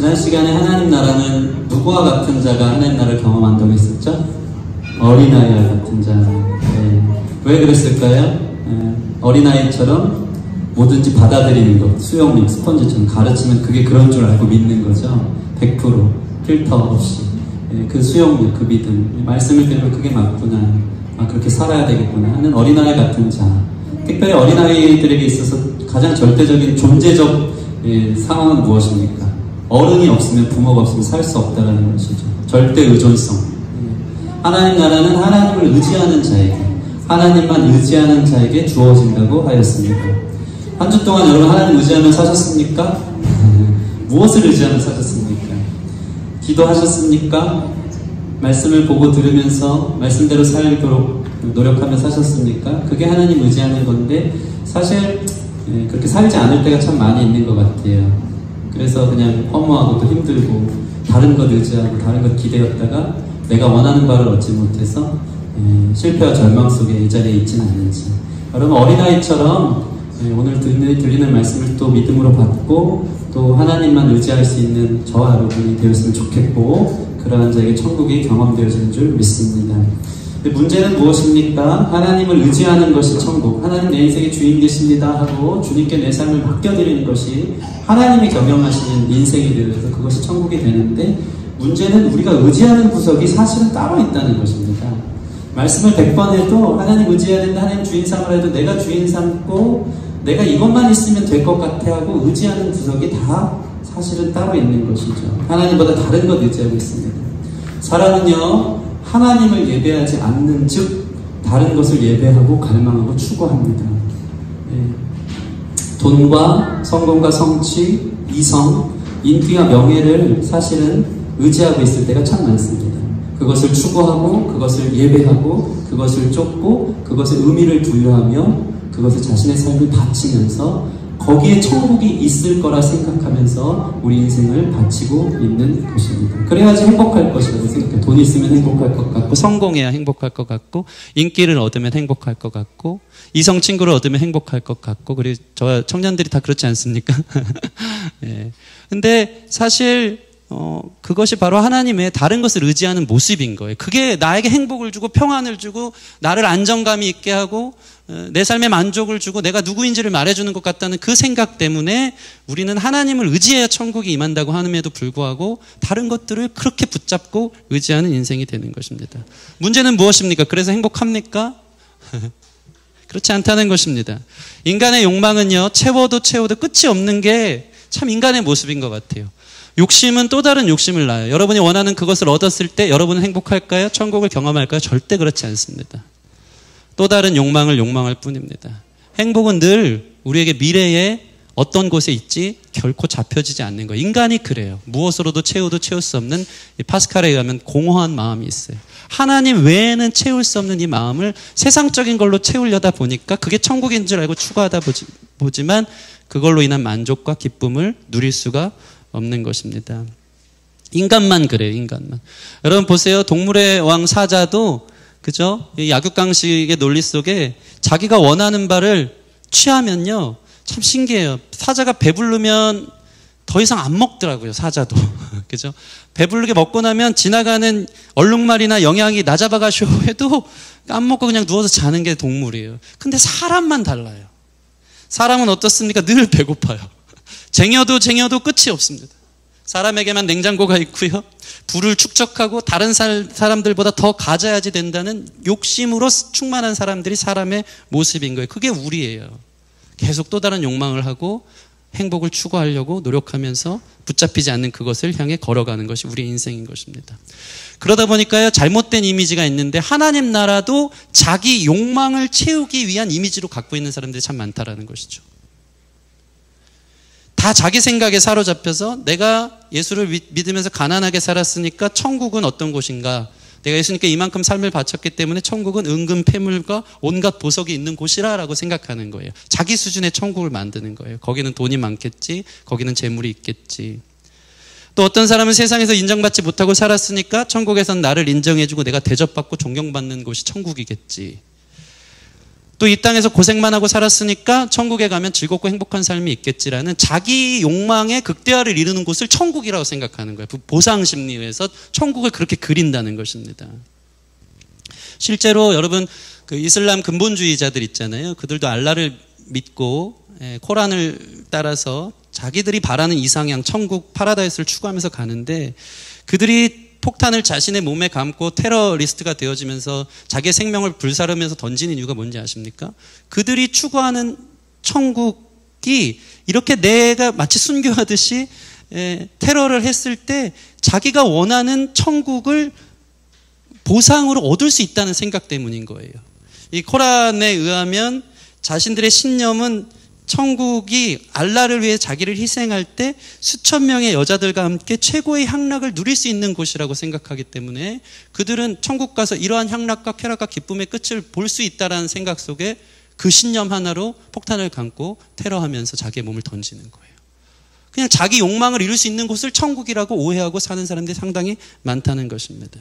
지난 시간에 하나님 나라는 누구와 같은 자가 하나님 나라를 경험한다고 했었죠? 어린아이와 같은 자. 네. 왜 그랬을까요? 어린아이처럼 뭐든지 받아들이는 것, 수용력, 스펀지처럼 가르치면 그게 그런 줄 알고 믿는 거죠. 100% 필터 없이. 그 수용력, 그 믿음, 말씀을 들으면 그게 맞구나, 그렇게 살아야 되겠구나 하는 어린아이 같은 자. 특별히 어린아이들에게 있어서 가장 절대적인 존재적 상황은 무엇입니까? 어른이 없으면, 부모가 없으면 살 수 없다는 것이죠. 절대 의존성. 하나님 나라는 하나님을 의지하는 자에게, 하나님만 의지하는 자에게 주어진다고 하였습니다. 한 주 동안 여러분 하나님 의지하며 사셨습니까? 무엇을 의지하며 사셨습니까? 기도하셨습니까? 말씀을 보고 들으면서 말씀대로 살도록 노력하며 사셨습니까? 그게 하나님 의지하는 건데, 사실 그렇게 살지 않을 때가 참 많이 있는 것 같아요. 그래서 그냥 허무하고 또 힘들고 다른 것 의지하고 다른 것 기대었다가 내가 원하는 바를 얻지 못해서 실패와 절망 속에 이 자리에 있지는 않은지, 여러분 어린아이처럼 오늘 들리는 말씀을 또 믿음으로 받고 또 하나님만 의지할 수 있는 저와 여러분이 되었으면 좋겠고, 그러한 자에게 천국이 경험되어지는 줄 믿습니다. 근데 문제는 무엇입니까? 하나님을 의지하는 것이 천국, 하나님 내 인생의 주인 되십니다 하고 주님께 내 삶을 맡겨드리는 것이 하나님이 경영하시는 인생이 되어서 그것이 천국이 되는데, 문제는 우리가 의지하는 구석이 사실은 따로 있다는 것입니다. 말씀을 100번 해도 하나님 의지해야 된다, 하나님 주인 삼으라 해도 내가 주인 삼고 내가 이것만 있으면 될 것 같아 하고 의지하는 구석이 다 사실은 따로 있는 것이죠. 하나님보다 다른 것 의지하고 있습니다. 사람은요, 하나님을 예배하지 않는 즉 다른 것을 예배하고 갈망하고 추구합니다. 돈과 성공과 성취, 이성, 인기와 명예를 사실은 의지하고 있을 때가 참 많습니다. 그것을 추구하고 그것을 예배하고 그것을 쫓고 그것에 의미를 부여하며 그것을 자신의 삶을 바치면서 거기에 천국이 있을 거라 생각하면서 우리 인생을 바치고 있는 것입니다. 그래야지 행복할 것이라고 생각해요. 돈 있으면 행복할 것 같고, 성공해야 행복할 것 같고, 인기를 얻으면 행복할 것 같고, 이성 친구를 얻으면 행복할 것 같고, 그리고 저 청년들이 다 그렇지 않습니까? 예. 근데 사실 그것이 바로 하나님의 다른 것을 의지하는 모습인 거예요. 그게 나에게 행복을 주고 평안을 주고 나를 안정감이 있게 하고 내 삶에 만족을 주고 내가 누구인지를 말해주는 것 같다는 그 생각 때문에 우리는 하나님을 의지해야 천국이 임한다고 함에도 불구하고 다른 것들을 그렇게 붙잡고 의지하는 인생이 되는 것입니다. 문제는 무엇입니까? 그래서 행복합니까? 그렇지 않다는 것입니다. 인간의 욕망은요, 채워도 끝이 없는 게 참 인간의 모습인 것 같아요. 욕심은 또 다른 욕심을 낳아요. 여러분이 원하는 그것을 얻었을 때 여러분은 행복할까요? 천국을 경험할까요? 절대 그렇지 않습니다. 또 다른 욕망을 욕망할 뿐입니다. 행복은 늘 우리에게 미래에 어떤 곳에 있지 결코 잡혀지지 않는 거예요. 인간이 그래요. 무엇으로도 채워도 채울 수 없는, 파스칼에 의하면 공허한 마음이 있어요. 하나님 외에는 채울 수 없는 이 마음을 세상적인 걸로 채우려다 보니까 그게 천국인 줄 알고 추구하다 보지만 그걸로 인한 만족과 기쁨을 누릴 수가 없는 것입니다. 인간만 그래요, 인간만. 여러분 보세요. 동물의 왕 사자도, 그죠? 이 약육강식의 논리 속에 자기가 원하는 바를 취하면요, 참 신기해요. 사자가 배부르면 더 이상 안 먹더라고요, 사자도. 그죠? 배부르게 먹고 나면 지나가는 얼룩말이나 영양이 나 잡아가쇼 해도 안 먹고 그냥 누워서 자는 게 동물이에요. 근데 사람만 달라요. 사람은 어떻습니까? 늘 배고파요. 쟁여도 끝이 없습니다. 사람에게만 냉장고가 있고요, 부를 축적하고 다른 사람들보다 더 가져야지 된다는 욕심으로 충만한 사람들이 사람의 모습인 거예요. 그게 우리예요. 계속 또 다른 욕망을 하고 행복을 추구하려고 노력하면서 붙잡히지 않는 그것을 향해 걸어가는 것이 우리 인생인 것입니다. 그러다 보니까요, 잘못된 이미지가 있는데 하나님 나라도 자기 욕망을 채우기 위한 이미지로 갖고 있는 사람들이 참 많다라는 것이죠. 다 자기 생각에 사로잡혀서 내가 예수를 믿으면서 가난하게 살았으니까 천국은 어떤 곳인가, 내가 예수님께 이만큼 삶을 바쳤기 때문에 천국은 은금 패물과 온갖 보석이 있는 곳이라 라고 생각하는 거예요. 자기 수준의 천국을 만드는 거예요. 거기는 돈이 많겠지, 거기는 재물이 있겠지. 또 어떤 사람은 세상에서 인정받지 못하고 살았으니까 천국에선 나를 인정해주고 내가 대접받고 존경받는 곳이 천국이겠지. 또 이 땅에서 고생만 하고 살았으니까 천국에 가면 즐겁고 행복한 삶이 있겠지라는 자기 욕망의 극대화를 이루는 곳을 천국이라고 생각하는 거예요. 보상 심리에서 천국을 그렇게 그린다는 것입니다. 실제로 여러분 그 이슬람 근본주의자들 있잖아요. 그들도 알라를 믿고 코란을 따라서 자기들이 바라는 이상향 천국 파라다이스를 추구하면서 가는데 그들이 폭탄을 자신의 몸에 감고 테러리스트가 되어지면서 자기의 생명을 불사르면서 던지는 이유가 뭔지 아십니까? 그들이 추구하는 천국이 이렇게 내가 마치 순교하듯이 테러를 했을 때 자기가 원하는 천국을 보상으로 얻을 수 있다는 생각 때문인 거예요. 이 코란에 의하면 자신들의 신념은 천국이 알라를 위해 자기를 희생할 때 수천 명의 여자들과 함께 최고의 향락을 누릴 수 있는 곳이라고 생각하기 때문에 그들은 천국 가서 이러한 향락과 쾌락과 기쁨의 끝을 볼 수 있다는 생각 속에 그 신념 하나로 폭탄을 감고 테러하면서 자기의 몸을 던지는 거예요. 그냥 자기 욕망을 이룰 수 있는 곳을 천국이라고 오해하고 사는 사람들이 상당히 많다는 것입니다.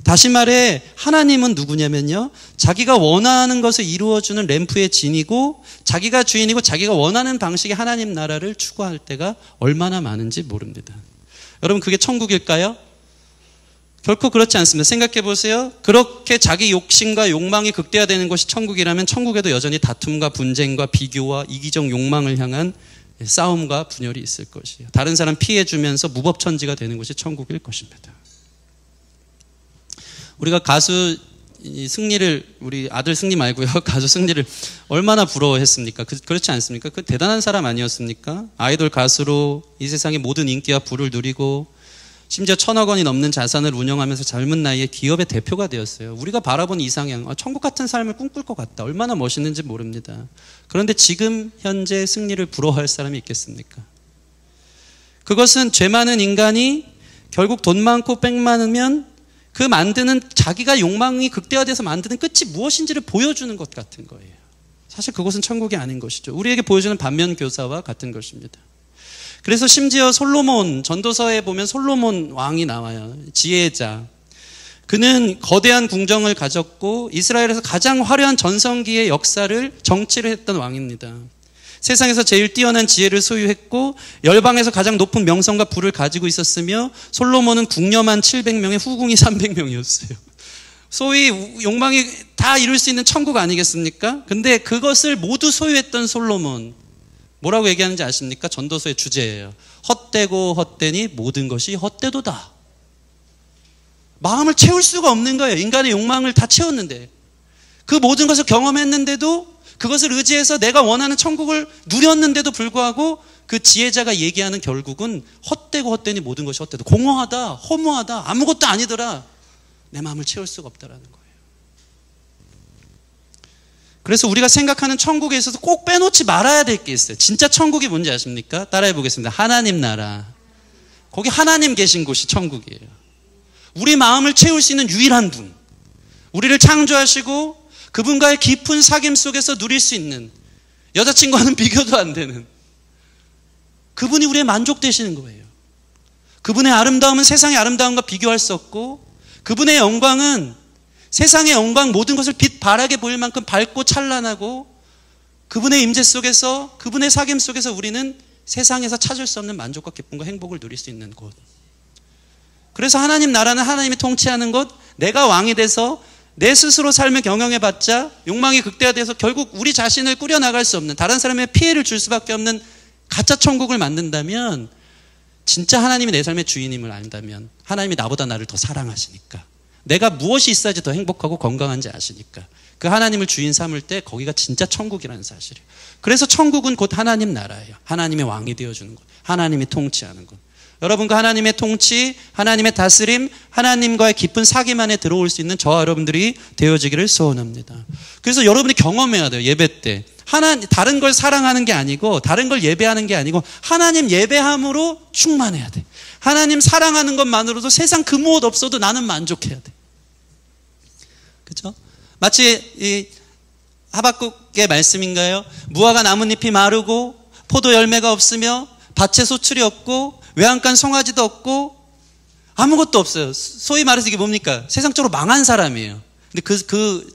다시 말해 하나님은 누구냐면요, 자기가 원하는 것을 이루어주는 램프의 진이고 자기가 주인이고 자기가 원하는 방식의 하나님 나라를 추구할 때가 얼마나 많은지 모릅니다. 여러분 그게 천국일까요? 결코 그렇지 않습니다. 생각해 보세요. 그렇게 자기 욕심과 욕망이 극대화되는 것이 천국이라면 천국에도 여전히 다툼과 분쟁과 비교와 이기적 욕망을 향한 싸움과 분열이 있을 것이에요. 다른 사람 피해주면서 무법천지가 되는 것이 천국일 것입니다. 우리가 가수 승리를, 우리 아들 승리 말고요, 가수 승리를 얼마나 부러워했습니까? 그렇지 않습니까? 그 대단한 사람 아니었습니까? 아이돌 가수로 이 세상의 모든 인기와 부를 누리고 심지어 1,000억 원이 넘는 자산을 운영하면서 젊은 나이에 기업의 대표가 되었어요. 우리가 바라본 이상향, 천국 같은 삶을 꿈꿀 것 같다. 얼마나 멋있는지 모릅니다. 그런데 지금 현재 승리를 부러워할 사람이 있겠습니까? 그것은 죄 많은 인간이 결국 돈 많고 빽 많으면 그 만드는 자기가 욕망이 극대화돼서 만드는 끝이 무엇인지를 보여주는 것 같은 거예요. 사실 그것은 천국이 아닌 것이죠. 우리에게 보여주는 반면 교사와 같은 것입니다. 그래서 심지어 솔로몬, 전도서에 보면 솔로몬 왕이 나와요. 지혜자. 그는 거대한 궁정을 가졌고 이스라엘에서 가장 화려한 전성기의 역사를 정치를 했던 왕입니다. 세상에서 제일 뛰어난 지혜를 소유했고 열방에서 가장 높은 명성과 부를 가지고 있었으며 솔로몬은 궁녀만 700명에 후궁이 300명이었어요. 소위 욕망이 다 이룰 수 있는 천국 아니겠습니까? 근데 그것을 모두 소유했던 솔로몬, 뭐라고 얘기하는지 아십니까? 전도서의 주제예요. 헛되고 헛되니 모든 것이 헛되도다. 마음을 채울 수가 없는 거예요. 인간의 욕망을 다 채웠는데, 그 모든 것을 경험했는데도, 그것을 의지해서 내가 원하는 천국을 누렸는데도 불구하고 그 지혜자가 얘기하는 결국은 헛되고 헛되니 모든 것이 헛되다. 공허하다, 허무하다, 아무것도 아니더라. 내 마음을 채울 수가 없다라는 거예요. 그래서 우리가 생각하는 천국에 있어서 꼭 빼놓지 말아야 될 게 있어요. 진짜 천국이 뭔지 아십니까? 따라해 보겠습니다. 하나님 나라. 거기 하나님 계신 곳이 천국이에요. 우리 마음을 채울 수 있는 유일한 분, 우리를 창조하시고 그분과의 깊은 사귐 속에서 누릴 수 있는, 여자친구와는 비교도 안 되는 그분이 우리의 만족되시는 거예요. 그분의 아름다움은 세상의 아름다움과 비교할 수 없고, 그분의 영광은 세상의 영광 모든 것을 빛 바라게 보일 만큼 밝고 찬란하고, 그분의 임재 속에서, 그분의 사귐 속에서 우리는 세상에서 찾을 수 없는 만족과 기쁨과 행복을 누릴 수 있는 곳. 그래서 하나님 나라는 하나님이 통치하는 곳, 내가 왕이 돼서 내 스스로 삶을 경영해봤자 욕망이 극대화돼서 결국 우리 자신을 꾸려나갈 수 없는, 다른 사람의 피해를 줄 수밖에 없는 가짜 천국을 만든다면, 진짜 하나님이 내 삶의 주인임을 안다면, 하나님이 나보다 나를 더 사랑하시니까, 내가 무엇이 있어야지 더 행복하고 건강한지 아시니까 그 하나님을 주인 삼을 때 거기가 진짜 천국이라는 사실이에요. 그래서 천국은 곧 하나님 나라예요. 하나님의 왕이 되어주는 곳, 하나님이 통치하는 곳. 여러분과 하나님의 통치, 하나님의 다스림, 하나님과의 깊은 사귐 안에 들어올 수 있는 저와 여러분들이 되어지기를 소원합니다. 그래서 여러분이 경험해야 돼요. 예배 때 다른 걸 사랑하는 게 아니고, 다른 걸 예배하는 게 아니고, 하나님 예배함으로 충만해야 돼. 하나님 사랑하는 것만으로도 세상 그 무엇 없어도 나는 만족해야 돼. 그렇죠? 마치 이 하박국의 말씀인가요? 무화과 나뭇잎이 마르고 포도 열매가 없으며 밭에 소출이 없고 외양간 송아지도 없고 아무것도 없어요. 소위 말해서 이게 뭡니까? 세상적으로 망한 사람이에요. 근데 그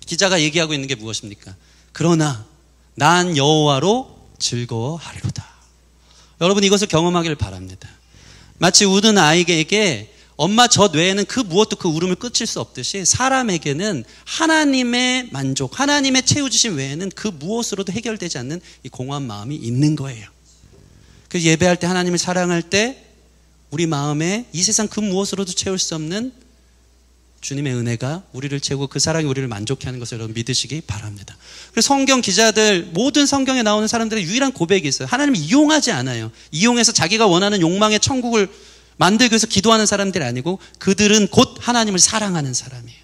기자가 얘기하고 있는 게 무엇입니까? 그러나 난 여호와로 즐거워하리로다. 여러분 이것을 경험하기를 바랍니다. 마치 우는 아이에게 엄마 젖 외에는 그 무엇도 그 울음을 끊칠 수 없듯이 사람에게는 하나님의 만족, 하나님의 채워주심 외에는 그 무엇으로도 해결되지 않는 이 공허한 마음이 있는 거예요. 그래서 예배할 때 하나님을 사랑할 때 우리 마음에 이 세상 그 무엇으로도 채울 수 없는 주님의 은혜가 우리를 채우고 그 사랑이 우리를 만족해 하는 것을 여러분 믿으시기 바랍니다. 그래서 성경 기자들, 모든 성경에 나오는 사람들의 유일한 고백이 있어요. 하나님을 이용하지 않아요. 이용해서 자기가 원하는 욕망의 천국을 만들기 위해서 기도하는 사람들이 아니고 그들은 곧 하나님을 사랑하는 사람이에요.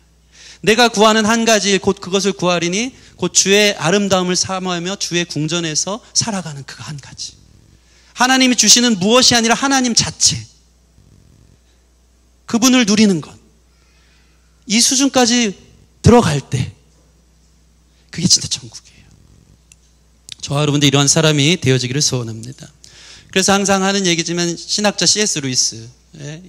내가 구하는 한 가지 일, 곧 그것을 구하리니 곧 주의 아름다움을 사모하며 주의 궁전에서 살아가는 그 한 가지. 하나님이 주시는 무엇이 아니라 하나님 자체. 그분을 누리는 것. 이 수준까지 들어갈 때 그게 진짜 천국이에요. 저와 여러분들 이러한 사람이 되어지기를 소원합니다. 그래서 항상 하는 얘기지만 신학자 C.S. 루이스,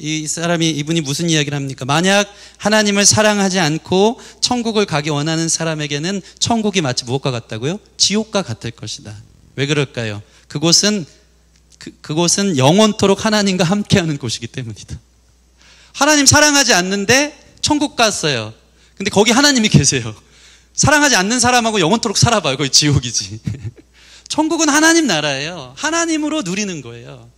이분이 무슨 이야기를 합니까? 만약 하나님을 사랑하지 않고 천국을 가기 원하는 사람에게는 천국이 마치 무엇과 같다고요? 지옥과 같을 것이다. 왜 그럴까요? 그곳은 영원토록 하나님과 함께하는 곳이기 때문이다. 하나님 사랑하지 않는데 천국 갔어요. 근데 거기 하나님이 계세요. 사랑하지 않는 사람하고 영원토록 살아봐요. 거기 지옥이지. 천국은 하나님 나라예요. 하나님으로 누리는 거예요.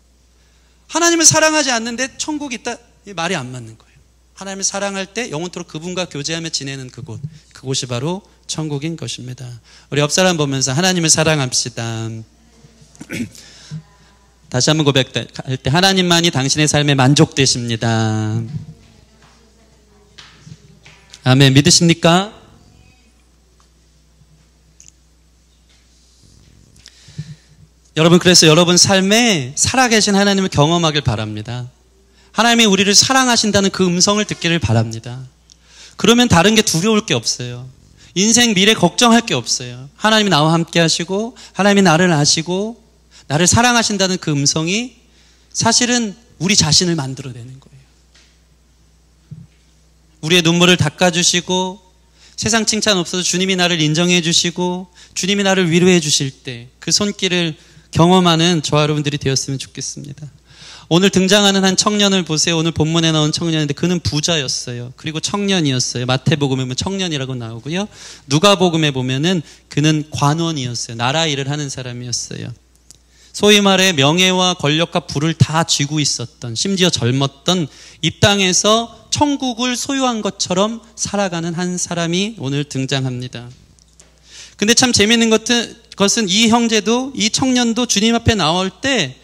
하나님을 사랑하지 않는데 천국이 있다? 말이 안 맞는 거예요. 하나님을 사랑할 때 영원토록 그분과 교제하며 지내는 그곳, 그곳이 바로 천국인 것입니다. 우리 옆 사람 보면서 하나님을 사랑합시다. 다시 한번 고백할 때 하나님만이 당신의 삶에 만족되십니다. 아멘. 믿으십니까? 여러분, 그래서 여러분 삶에 살아계신 하나님을 경험하길 바랍니다. 하나님이 우리를 사랑하신다는 그 음성을 듣기를 바랍니다. 그러면 다른 게 두려울 게 없어요. 인생 미래 걱정할 게 없어요. 하나님이 나와 함께 하시고 하나님이 나를 아시고 나를 사랑하신다는 그 음성이 사실은 우리 자신을 만들어내는 거예요. 우리의 눈물을 닦아주시고 세상 칭찬 없어도 주님이 나를 인정해 주시고 주님이 나를 위로해 주실 때 그 손길을 경험하는 저와 여러분들이 되었으면 좋겠습니다. 오늘 등장하는 한 청년을 보세요. 오늘 본문에 나온 청년인데 그는 부자였어요. 그리고 청년이었어요. 마태복음에 보면 청년이라고 나오고요. 누가복음에 보면은 그는 관원이었어요. 나라 일을 하는 사람이었어요. 소위 말해 명예와 권력과 부를 다 쥐고 있었던, 심지어 젊었던 이 땅에서 천국을 소유한 것처럼 살아가는 한 사람이 오늘 등장합니다. 근데 참 재미있는 것은 이 형제도, 이 청년도 주님 앞에 나올 때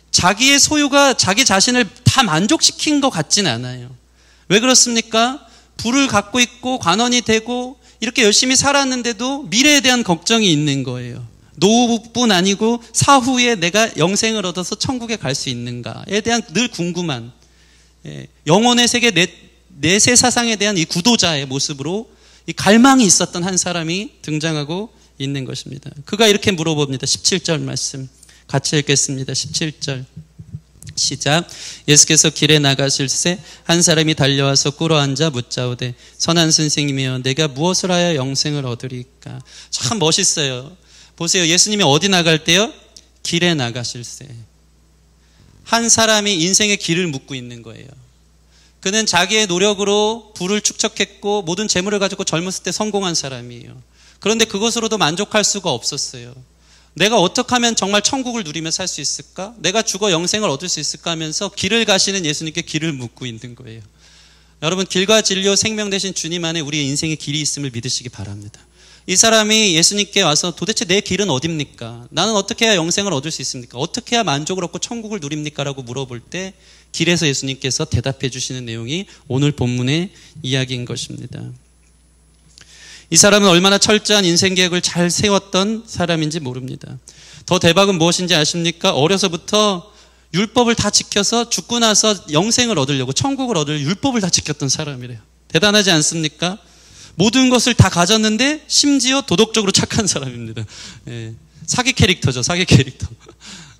자기의 소유가 자기 자신을 다 만족시킨 것 같지는 않아요. 왜 그렇습니까? 부를 갖고 있고 관원이 되고 이렇게 열심히 살았는데도 미래에 대한 걱정이 있는 거예요. 노후뿐 아니고 사후에 내가 영생을 얻어서 천국에 갈 수 있는가에 대한 늘 궁금한, 영혼의 세계 내세 사상에 대한 이 구도자의 모습으로 이 갈망이 있었던 한 사람이 등장하고 있는 것입니다. 그가 이렇게 물어봅니다. 17절 말씀 같이 읽겠습니다. 17절 시작. 예수께서 길에 나가실새 한 사람이 달려와서 꿇어앉아 묻자오되 선한 선생님이여 내가 무엇을 하여 영생을 얻으리까. 참 멋있어요. 보세요. 예수님이 어디 나갈 때요? 길에 나가실새. 한 사람이 인생의 길을 묻고 있는 거예요. 그는 자기의 노력으로 부를 축적했고 모든 재물을 가지고 젊었을 때 성공한 사람이에요. 그런데 그것으로도 만족할 수가 없었어요. 내가 어떻게 하면 정말 천국을 누리며 살 수 있을까? 내가 죽어 영생을 얻을 수 있을까 하면서 길을 가시는 예수님께 길을 묻고 있는 거예요. 여러분, 길과 진료 생명 되신 주님 안에 우리의 인생의 길이 있음을 믿으시기 바랍니다. 이 사람이 예수님께 와서 도대체 내 길은 어딥니까? 나는 어떻게 해야 영생을 얻을 수 있습니까? 어떻게 해야 만족을 얻고 천국을 누립니까? 라고 물어볼 때 길에서 예수님께서 대답해 주시는 내용이 오늘 본문의 이야기인 것입니다. 이 사람은 얼마나 철저한 인생 계획을 잘 세웠던 사람인지 모릅니다. 더 대박은 무엇인지 아십니까? 어려서부터 율법을 다 지켜서 죽고 나서 영생을 얻으려고 천국을 얻을 율법을 다 지켰던 사람이래요. 대단하지 않습니까? 모든 것을 다 가졌는데 심지어 도덕적으로 착한 사람입니다. 사기 캐릭터죠. 사기 캐릭터.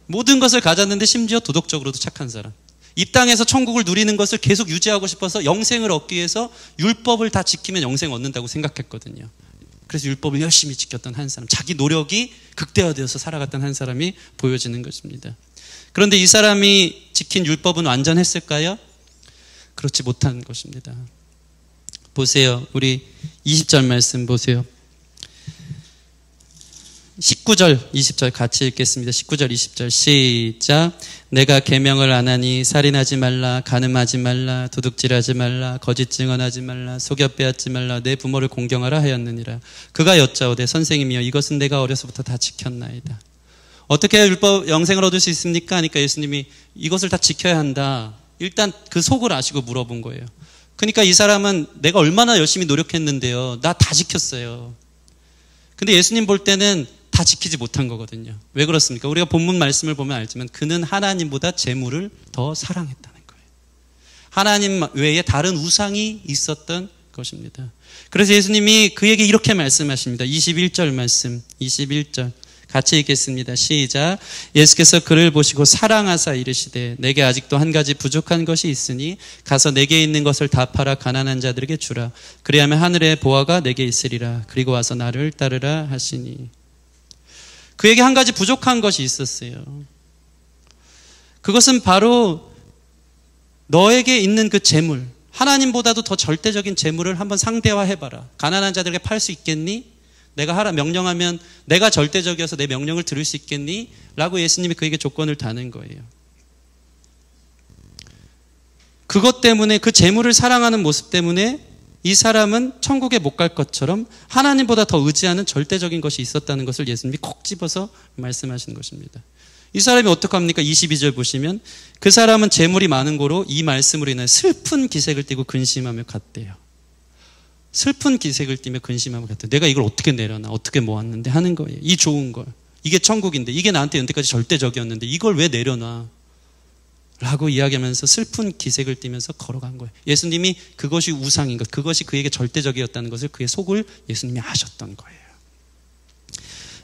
모든 것을 가졌는데 심지어 도덕적으로도 착한 사람. 이 땅에서 천국을 누리는 것을 계속 유지하고 싶어서 영생을 얻기 위해서 율법을 다 지키면 영생 얻는다고 생각했거든요. 그래서 율법을 열심히 지켰던 한 사람, 자기 노력이 극대화되어서 살아갔던 한 사람이 보여지는 것입니다. 그런데 이 사람이 지킨 율법은 완전했을까요? 그렇지 못한 것입니다. 보세요. 우리 20절 말씀 보세요. 19절, 20절 같이 읽겠습니다. 19절, 20절 시작. 내가 계명을 안 하니 살인하지 말라, 간음하지 말라, 도둑질하지 말라, 거짓 증언하지 말라, 속여 빼앗지 말라, 내 부모를 공경하라 하였느니라. 그가 여짜오되 선생님이여 이것은 내가 어려서부터 다 지켰나이다. 어떻게 해야 율법 영생을 얻을 수 있습니까? 하니까 예수님이 이것을 다 지켜야 한다. 일단 그 속을 아시고 물어본 거예요. 그러니까 이 사람은 내가 얼마나 열심히 노력했는데요. 나 다 지켰어요. 근데 예수님 볼 때는 다 지키지 못한 거거든요. 왜 그렇습니까? 우리가 본문 말씀을 보면 알지만 그는 하나님보다 재물을 더 사랑했다는 거예요. 하나님 외에 다른 우상이 있었던 것입니다. 그래서 예수님이 그에게 이렇게 말씀하십니다. 21절 말씀, 21절 같이 읽겠습니다. 시작. 예수께서 그를 보시고 사랑하사 이르시되 내게 아직도 한 가지 부족한 것이 있으니 가서 내게 있는 것을 다 팔아 가난한 자들에게 주라. 그리하면 하늘의 보화가 내게 있으리라. 그리고 와서 나를 따르라 하시니. 그에게 한 가지 부족한 것이 있었어요. 그것은 바로 너에게 있는 그 재물, 하나님보다도 더 절대적인 재물을 한번 상대화해봐라. 가난한 자들에게 팔 수 있겠니? 내가 하라 명령하면 내가 절대적이어서 내 명령을 들을 수 있겠니? 라고 예수님이 그에게 조건을 다는 거예요. 그것 때문에, 그 재물을 사랑하는 모습 때문에 이 사람은 천국에 못 갈 것처럼 하나님보다 더 의지하는 절대적인 것이 있었다는 것을 예수님이 콕 집어서 말씀하시는 것입니다. 이 사람이 어떡합니까? 22절 보시면 그 사람은 재물이 많은 고로 이 말씀으로 인해 슬픈 기색을 띠고 근심하며 갔대요. 슬픈 기색을 띠며 근심하며 갔대요. 내가 이걸 어떻게 내려놔? 어떻게 모았는데 하는 거예요. 이 좋은 걸. 이게 천국인데, 이게 나한테 연대까지 절대적이었는데 이걸 왜 내려놔? 라고 이야기하면서 슬픈 기색을 띠면서 걸어간 거예요. 예수님이 그것이 우상인 것, 그것이 그에게 절대적이었다는 것을 그의 속을 예수님이 아셨던 거예요.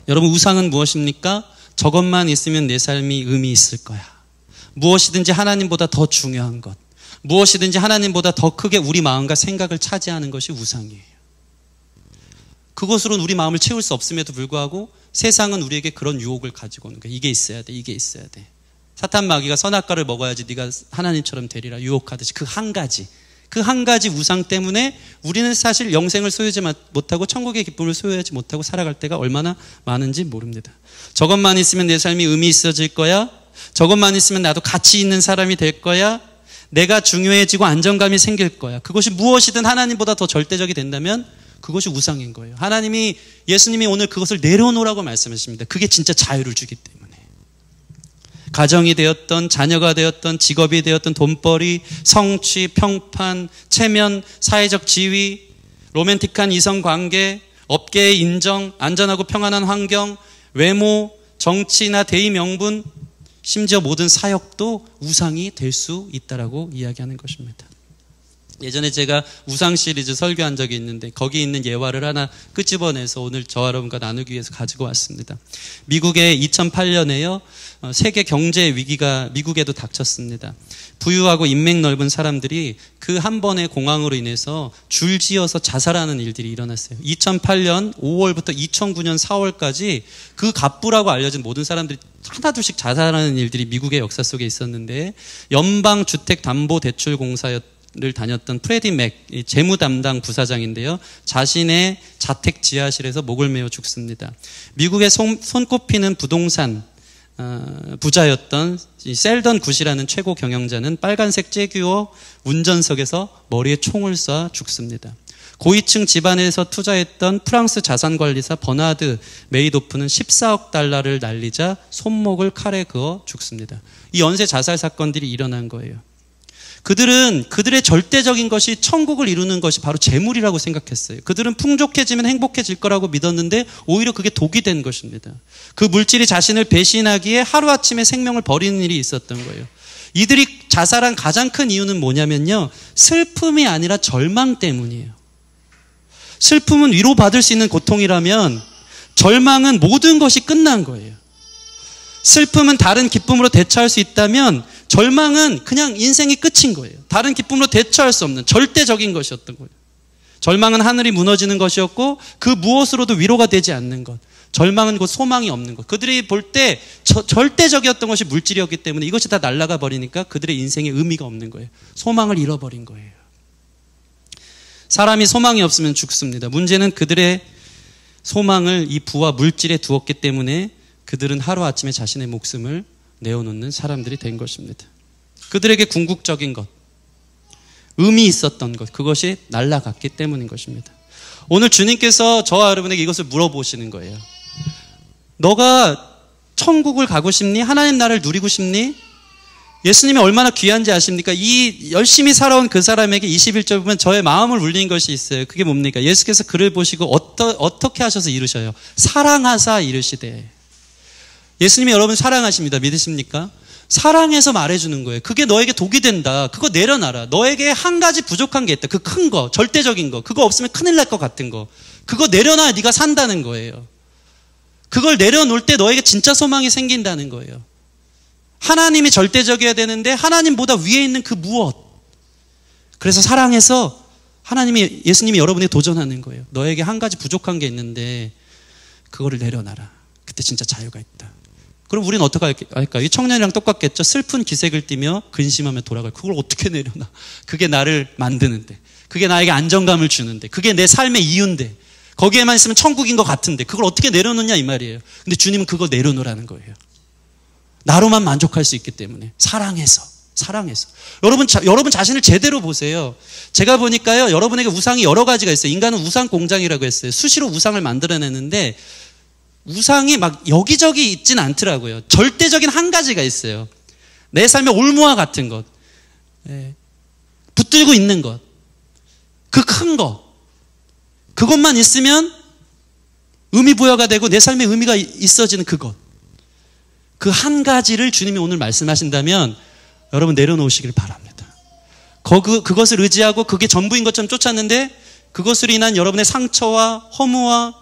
여러분, 우상은 무엇입니까? 저것만 있으면 내 삶이 의미 있을 거야. 무엇이든지 하나님보다 더 중요한 것, 무엇이든지 하나님보다 더 크게 우리 마음과 생각을 차지하는 것이 우상이에요. 그것으로는 우리 마음을 채울 수 없음에도 불구하고 세상은 우리에게 그런 유혹을 가지고 오는 거예요. 이게 있어야 돼, 이게 있어야 돼. 사탄 마귀가 선악과를 먹어야지 네가 하나님처럼 되리라 유혹하듯이 그 한 가지 우상 때문에 우리는 사실 영생을 소유하지 못하고 천국의 기쁨을 소유하지 못하고 살아갈 때가 얼마나 많은지 모릅니다. 저것만 있으면 내 삶이 의미 있어질 거야. 저것만 있으면 나도 가치 있는 사람이 될 거야. 내가 중요해지고 안정감이 생길 거야. 그것이 무엇이든 하나님보다 더 절대적이 된다면 그것이 우상인 거예요. 예수님이 오늘 그것을 내려놓으라고 말씀하십니다. 그게 진짜 자유를 주기 때문에. 가정이 되었던, 자녀가 되었던, 직업이 되었던, 돈벌이, 성취, 평판, 체면, 사회적 지위, 로맨틱한 이성관계, 업계의 인정, 안전하고 평안한 환경, 외모, 정치나 대의 명분, 심지어 모든 사역도 우상이 될 수 있다라고 이야기하는 것입니다. 예전에 제가 우상 시리즈 설교한 적이 있는데 거기 있는 예화를 하나 끄집어내서 오늘 저와 여러분과 나누기 위해서 가지고 왔습니다. 미국의 2008년에요. 세계 경제 위기가 미국에도 닥쳤습니다. 부유하고 인맥 넓은 사람들이 그 한 번의 공황으로 인해서 줄지어서 자살하는 일들이 일어났어요. 2008년 5월부터 2009년 4월까지 그 갑부라고 알려진 모든 사람들이 하나둘씩 자살하는 일들이 미국의 역사 속에 있었는데 연방주택담보대출공사였 를 다녔던 프레디 맥 재무 담당 부사장인데요. 자신의 자택 지하실에서 목을 메어 죽습니다. 미국의 손꼽히는 부동산 부자였던 셀던 굿이라는 최고 경영자는 빨간색 제규어 운전석에서 머리에 총을 쏴 죽습니다. 고위층 집안에서 투자했던 프랑스 자산관리사 버나드 메이도프는 14억 달러를 날리자 손목을 칼에 그어 죽습니다. 이 연쇄 자살 사건들이 일어난 거예요. 그들은 그들의 절대적인 것이 천국을 이루는 것이 바로 재물이라고 생각했어요. 그들은 풍족해지면 행복해질 거라고 믿었는데 오히려 그게 독이 된 것입니다. 그 물질이 자신을 배신하기에 하루아침에 생명을 버리는 일이 있었던 거예요. 이들이 자살한 가장 큰 이유는 뭐냐면요. 슬픔이 아니라 절망 때문이에요. 슬픔은 위로받을 수 있는 고통이라면 절망은 모든 것이 끝난 거예요. 슬픔은 다른 기쁨으로 대처할 수 있다면 절망은 그냥 인생이 끝인 거예요. 다른 기쁨으로 대처할 수 없는 절대적인 것이었던 거예요. 절망은 하늘이 무너지는 것이었고 그 무엇으로도 위로가 되지 않는 것. 절망은 곧 소망이 없는 것. 그들이 볼 때 절대적이었던 것이 물질이었기 때문에 이것이 다 날아가 버리니까 그들의 인생에 의미가 없는 거예요. 소망을 잃어버린 거예요. 사람이 소망이 없으면 죽습니다. 문제는 그들의 소망을 이 부와 물질에 두었기 때문에 그들은 하루아침에 자신의 목숨을 내어놓는 사람들이 된 것입니다. 그들에게 궁극적인 것, 의미 있었던 것, 그것이 날아갔기 때문인 것입니다. 오늘 주님께서 저와 여러분에게 이것을 물어보시는 거예요. 너가 천국을 가고 싶니? 하나님 나라를 누리고 싶니? 예수님이 얼마나 귀한지 아십니까? 이 열심히 살아온 그 사람에게 21절 보면 저의 마음을 울린 것이 있어요. 그게 뭡니까? 예수께서 그를 보시고 어떻게 하셔서 이르셔요? 사랑하사 이르시되. 예수님이 여러분 사랑하십니다. 믿으십니까? 사랑해서 말해주는 거예요. 그게 너에게 독이 된다. 그거 내려놔라. 너에게 한 가지 부족한 게 있다. 그 큰 거, 절대적인 거. 그거 없으면 큰일 날 것 같은 거. 그거 내려놔야 네가 산다는 거예요. 그걸 내려놓을 때 너에게 진짜 소망이 생긴다는 거예요. 하나님이 절대적이어야 되는데 하나님보다 위에 있는 그 무엇. 그래서 사랑해서 예수님이 여러분에게 도전하는 거예요. 너에게 한 가지 부족한 게 있는데 그거를 내려놔라. 그때 진짜 자유가 있다. 그럼 우리는 어떻게 할까요? 이 청년이랑 똑같겠죠. 슬픈 기색을 띠며 근심하며 돌아갈. 그걸 어떻게 내려놔? 그게 나를 만드는데, 그게 나에게 안정감을 주는데, 그게 내 삶의 이유인데, 거기에만 있으면 천국인 것 같은데 그걸 어떻게 내려놓냐 이 말이에요. 근데 주님은 그거 내려놓으라는 거예요. 나로만 만족할 수 있기 때문에. 사랑해서. 여러분 자신을 제대로 보세요. 제가 보니까요, 여러분에게 우상이 여러 가지가 있어요. 인간은 우상 공장이라고 했어요. 수시로 우상을 만들어내는데 우상이 막 여기저기 있진 않더라고요. 절대적인 한 가지가 있어요. 내 삶의 올무와 같은 것, 붙들고 있는 것, 그 큰 것, 그것만 있으면 의미 부여가 되고 내 삶에 의미가 있어지는 그것. 그 한 가지를 주님이 오늘 말씀하신다면 여러분 내려놓으시길 바랍니다. 그것을 의지하고 그게 전부인 것처럼 쫓았는데 그것으로 인한 여러분의 상처와 허무와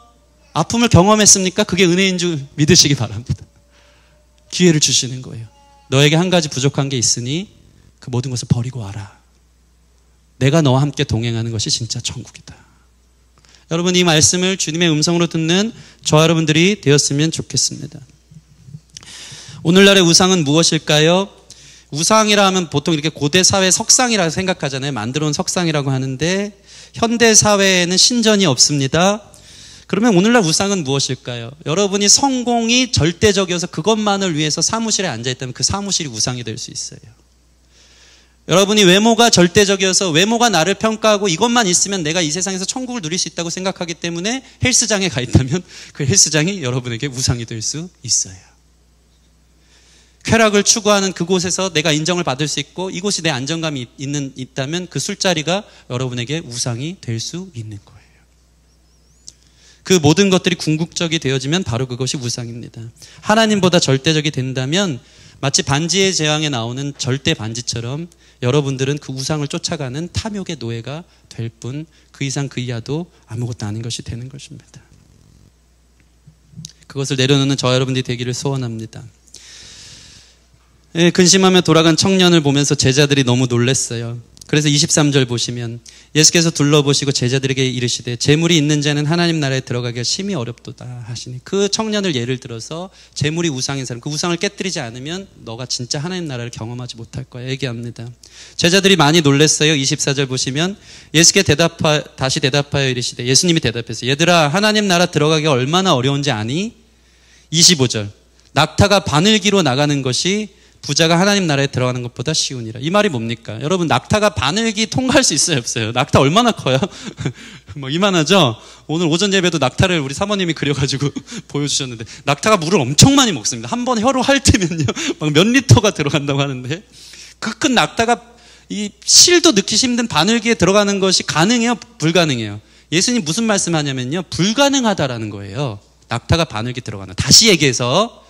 아픔을 경험했습니까? 그게 은혜인 줄 믿으시기 바랍니다. 기회를 주시는 거예요. 너에게 한 가지 부족한 게 있으니 그 모든 것을 버리고 와라. 내가 너와 함께 동행하는 것이 진짜 천국이다. 여러분 이 말씀을 주님의 음성으로 듣는 저와 여러분들이 되었으면 좋겠습니다. 오늘날의 우상은 무엇일까요? 우상이라 하면 보통 이렇게 고대 사회 석상이라고 생각하잖아요. 만들어 온 석상이라고 하는데 현대 사회에는 신전이 없습니다. 그러면 오늘날 우상은 무엇일까요? 여러분이 성공이 절대적이어서 그것만을 위해서 사무실에 앉아있다면 그 사무실이 우상이 될 수 있어요. 여러분이 외모가 절대적이어서 외모가 나를 평가하고 이것만 있으면 내가 이 세상에서 천국을 누릴 수 있다고 생각하기 때문에 헬스장에 가 있다면 그 헬스장이 여러분에게 우상이 될 수 있어요. 쾌락을 추구하는 그곳에서 내가 인정을 받을 수 있고 이곳이 내 안정감이 있다면 그 술자리가 여러분에게 우상이 될 수 있는 거예요. 그 모든 것들이 궁극적이 되어지면 바로 그것이 우상입니다. 하나님보다 절대적이 된다면 마치 반지의 제왕에 나오는 절대 반지처럼 여러분들은 그 우상을 쫓아가는 탐욕의 노예가 될 뿐 그 이상 그 이하도 아무것도 아닌 것이 되는 것입니다. 그것을 내려놓는 저와 여러분들이 되기를 소원합니다. 근심하며 돌아간 청년을 보면서 제자들이 너무 놀랐어요. 그래서 23절 보시면 예수께서 둘러보시고 제자들에게 이르시되 재물이 있는 자는 하나님 나라에 들어가기가 심히 어렵도다 하시니 그 청년을 예를 들어서 재물이 우상인 사람, 그 우상을 깨뜨리지 않으면 너가 진짜 하나님 나라를 경험하지 못할 거야 얘기합니다. 제자들이 많이 놀랐어요. 24절 보시면 예수께 다시 대답하여 이르시되 예수님이 대답했어요. 얘들아 하나님 나라 들어가기가 얼마나 어려운지 아니? 25절 낙타가 바늘기로 나가는 것이 부자가 하나님 나라에 들어가는 것보다 쉬우니라. 이 말이 뭡니까? 여러분 낙타가 바늘기 통과할 수 있어요 없어요? 낙타 얼마나 커요? 뭐 이만하죠? 오늘 오전 예배도 낙타를 우리 사모님이 그려가지고 보여주셨는데 낙타가 물을 엄청 많이 먹습니다. 한 번 혀로 핥으면요 막 몇 리터가 들어간다고 하는데 그 큰 낙타가 이 실도 넣기 힘든 바늘기에 들어가는 것이 가능해요? 불가능해요? 예수님 무슨 말씀하냐면요 불가능하다라는 거예요. 낙타가 바늘기 들어가는. 다시 얘기해서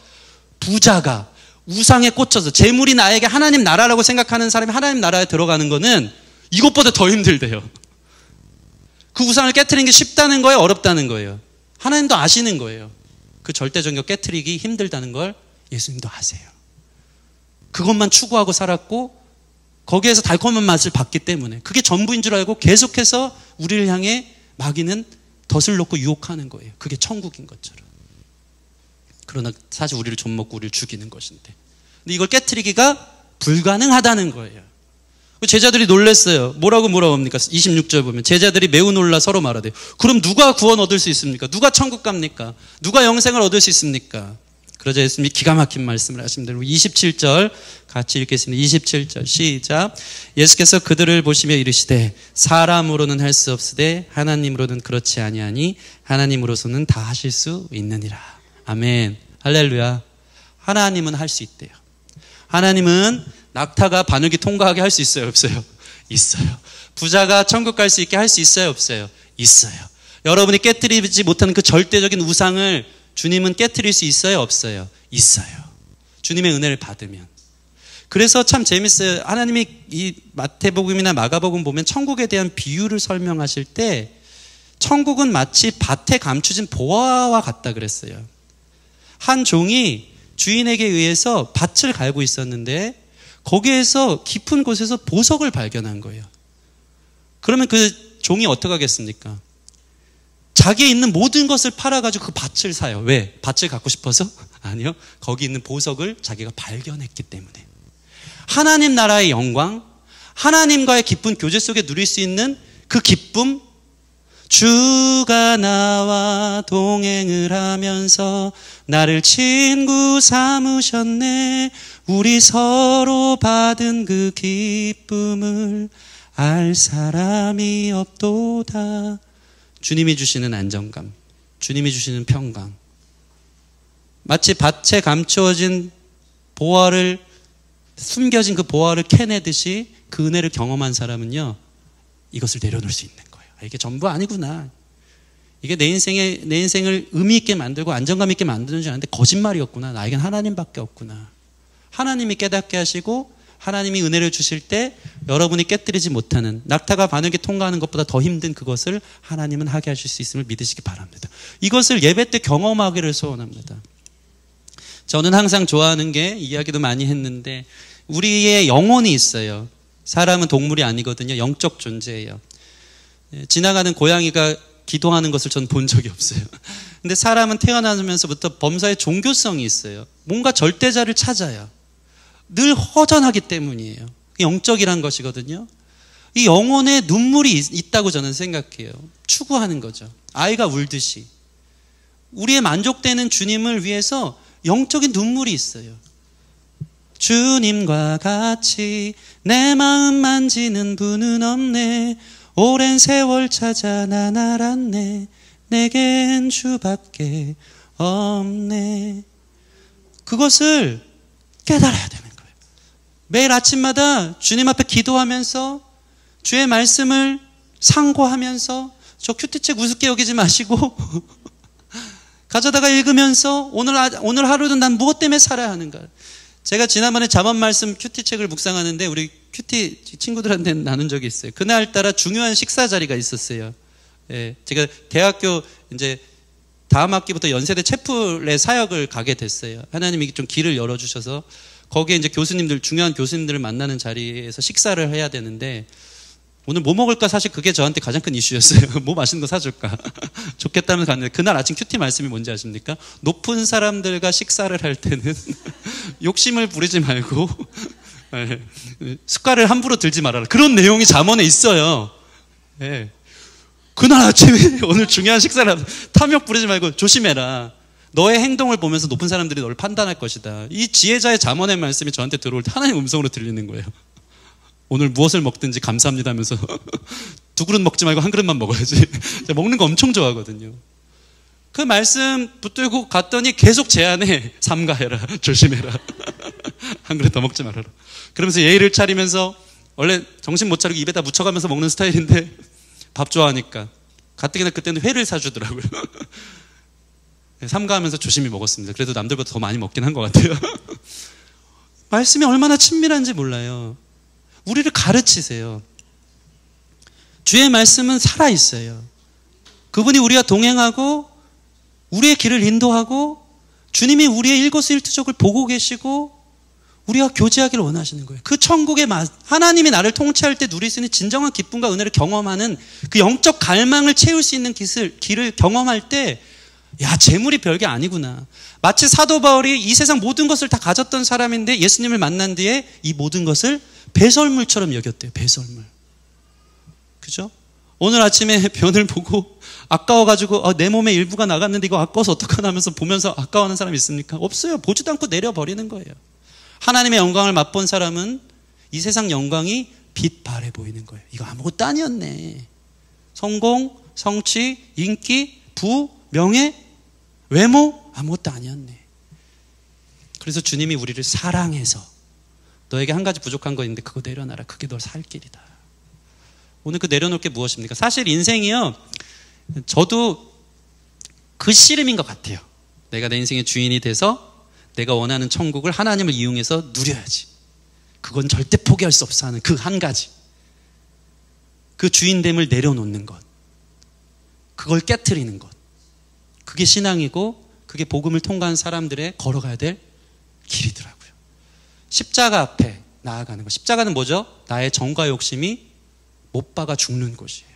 부자가 우상에 꽂혀서 재물이 나에게 하나님 나라라고 생각하는 사람이 하나님 나라에 들어가는 거는 이것보다 더 힘들대요. 그 우상을 깨트리는 게 쉽다는 거예요? 어렵다는 거예요? 하나님도 아시는 거예요. 그 절대적인 거 깨트리기 힘들다는 걸 예수님도 아세요. 그것만 추구하고 살았고 거기에서 달콤한 맛을 봤기 때문에 그게 전부인 줄 알고 계속해서 우리를 향해 마귀는 덫을 놓고 유혹하는 거예요. 그게 천국인 것처럼. 그러나 사실 우리를 좀먹고 우리를 죽이는 것인데. 근데 이걸 깨트리기가 불가능하다는 거예요. 제자들이 놀랐어요. 뭐라고 합니까? 26절 보면 제자들이 매우 놀라 서로 말하되 그럼 누가 구원 얻을 수 있습니까? 누가 천국 갑니까? 누가 영생을 얻을 수 있습니까? 그러자 예수님이 기가 막힌 말씀을 하십니다. 27절 같이 읽겠습니다. 27절 시작. 예수께서 그들을 보시며 이르시되 사람으로는 할 수 없으되 하나님으로는 그렇지 아니하니 하나님으로서는 다 하실 수 있느니라. 아멘. 할렐루야. 하나님은 할 수 있대요. 하나님은 낙타가 바늘기 통과하게 할 수 있어요, 없어요? 있어요. 부자가 천국 갈 수 있게 할 수 있어요, 없어요? 있어요. 여러분이 깨트리지 못하는 그 절대적인 우상을 주님은 깨트릴 수 있어요, 없어요? 있어요. 주님의 은혜를 받으면. 그래서 참 재밌어요. 하나님이 이 마태복음이나 마가복음 보면 천국에 대한 비유를 설명하실 때 천국은 마치 밭에 감추진 보화와 같다 그랬어요. 한 종이 주인에게 의해서 밭을 갈고 있었는데 거기에서 깊은 곳에서 보석을 발견한 거예요. 그러면 그 종이 어떻게 하겠습니까? 자기에 있는 모든 것을 팔아가지고 그 밭을 사요. 왜? 밭을 갖고 싶어서? 아니요. 거기 있는 보석을 자기가 발견했기 때문에. 하나님 나라의 영광, 하나님과의 깊은 교제 속에 누릴 수 있는 그 기쁨, 주가 나와 동행을 하면서 나를 친구 삼으셨네. 우리 서로 받은 그 기쁨을 알 사람이 없도다. 주님이 주시는 안정감, 주님이 주시는 평강. 마치 밭에 감추어진 보화를, 숨겨진 그 보화를 캐내듯이 그 은혜를 경험한 사람은요, 이것을 내려놓을 수 있는 거예요. 이게 전부 아니구나. 이게 내 인생을 의미 있게 만들고 안정감 있게 만드는 줄 아는데 거짓말이었구나. 나에겐 하나님밖에 없구나. 하나님이 깨닫게 하시고 하나님이 은혜를 주실 때 여러분이 깨뜨리지 못하는, 낙타가 바늘기 통과하는 것보다 더 힘든 그것을 하나님은 하게 하실 수 있음을 믿으시기 바랍니다. 이것을 예배 때 경험하기를 소원합니다. 저는 항상 좋아하는 게, 이야기도 많이 했는데, 우리의 영혼이 있어요. 사람은 동물이 아니거든요. 영적 존재예요. 지나가는 고양이가 기도하는 것을 전 본 적이 없어요. 근데 사람은 태어나면서부터 범사에 종교성이 있어요. 뭔가 절대자를 찾아요. 늘 허전하기 때문이에요. 영적이란 것이거든요. 이 영혼에 눈물이 있다고 저는 생각해요. 추구하는 거죠. 아이가 울듯이. 우리의 만족되는 주님을 위해서 영적인 눈물이 있어요. 주님과 같이 내 마음 만지는 분은 없네. 오랜 세월 찾아 난 알았네. 내겐 주밖에 없네. 그것을 깨달아야 되는 거예요. 매일 아침마다 주님 앞에 기도하면서 주의 말씀을 상고하면서, 저 큐티책 우습게 여기지 마시고 가져다가 읽으면서 오늘 하루는 난 무엇 때문에 살아야 하는가. 제가 지난번에 잠언 말씀 큐티책을 묵상하는데 우리 큐티 친구들한테 나눈 적이 있어요. 그날따라 중요한 식사 자리가 있었어요. 예, 제가 대학교 이제 다음 학기부터 연세대 채플의 사역을 가게 됐어요. 하나님이 좀 길을 열어주셔서 거기에 이제 교수님들, 중요한 교수님들을 만나는 자리에서 식사를 해야 되는데, 오늘 뭐 먹을까 사실 그게 저한테 가장 큰 이슈였어요. 뭐 맛있는 거 사줄까. 좋겠다면 갔는데, 그날 아침 큐티 말씀이 뭔지 아십니까? 높은 사람들과 식사를 할 때는 욕심을 부리지 말고 숟갈을 함부로 들지 말아라. 그런 내용이 잠언에 있어요. 네. 그날 아침에 오늘 중요한 식사를 탐욕 부리지 말고 조심해라. 너의 행동을 보면서 높은 사람들이 너를 판단할 것이다. 이 지혜자의 잠언의 말씀이 저한테 들어올 때 하나님 음성으로 들리는 거예요. 오늘 무엇을 먹든지 감사합니다 하면서 두 그릇 먹지 말고 한 그릇만 먹어야지. 제가 먹는 거 엄청 좋아하거든요. 그 말씀 붙들고 갔더니 계속 제안해. 삼가해라. 조심해라. 한 그릇 더 먹지 말아라. 그러면서 예의를 차리면서, 원래 정신 못 차리고 입에다 묻혀가면서 먹는 스타일인데 밥 좋아하니까 가뜩이나 그때는 회를 사주더라고요. 삼가하면서 조심히 먹었습니다. 그래도 남들보다 더 많이 먹긴 한 것 같아요. 말씀이 얼마나 친밀한지 몰라요. 우리를 가르치세요. 주의 말씀은 살아있어요. 그분이 우리와 동행하고 우리의 길을 인도하고 주님이 우리의 일거수일투족을 보고 계시고 우리가 교제하기를 원하시는 거예요. 그 천국의 맛, 하나님이 나를 통치할 때 누릴 수 있는 진정한 기쁨과 은혜를 경험하는 그 영적 갈망을 채울 수 있는 길을 경험할 때, 야, 재물이 별게 아니구나. 마치 사도 바울이 이 세상 모든 것을 다 가졌던 사람인데 예수님을 만난 뒤에 이 모든 것을 배설물처럼 여겼대요. 배설물. 그죠? 오늘 아침에 변을 보고 아까워가지고 내 몸의 일부가 나갔는데 이거 아까워서 어떡하나 하면서 보면서 아까워하는 사람 있습니까? 없어요. 보지도 않고 내려버리는 거예요. 하나님의 영광을 맛본 사람은 이 세상 영광이 빛바래 보이는 거예요. 이거 아무것도 아니었네. 성공, 성취, 인기, 부, 명예, 외모 아무것도 아니었네. 그래서 주님이 우리를 사랑해서 너에게 한 가지 부족한 거 있는데 그거 내려놔라. 그게 너 살 길이다. 오늘 그 내려놓을 게 무엇입니까? 사실 인생이요, 저도 그 씨름인 것 같아요. 내가 내 인생의 주인이 돼서 내가 원하는 천국을 하나님을 이용해서 누려야지. 그건 절대 포기할 수 없어 하는 그 한 가지. 그 주인됨을 내려놓는 것. 그걸 깨트리는 것. 그게 신앙이고 그게 복음을 통과한 사람들의 걸어가야 될 길이더라고요. 십자가 앞에 나아가는 것. 십자가는 뭐죠? 나의 정과 욕심이 못 박아 죽는 곳이에요.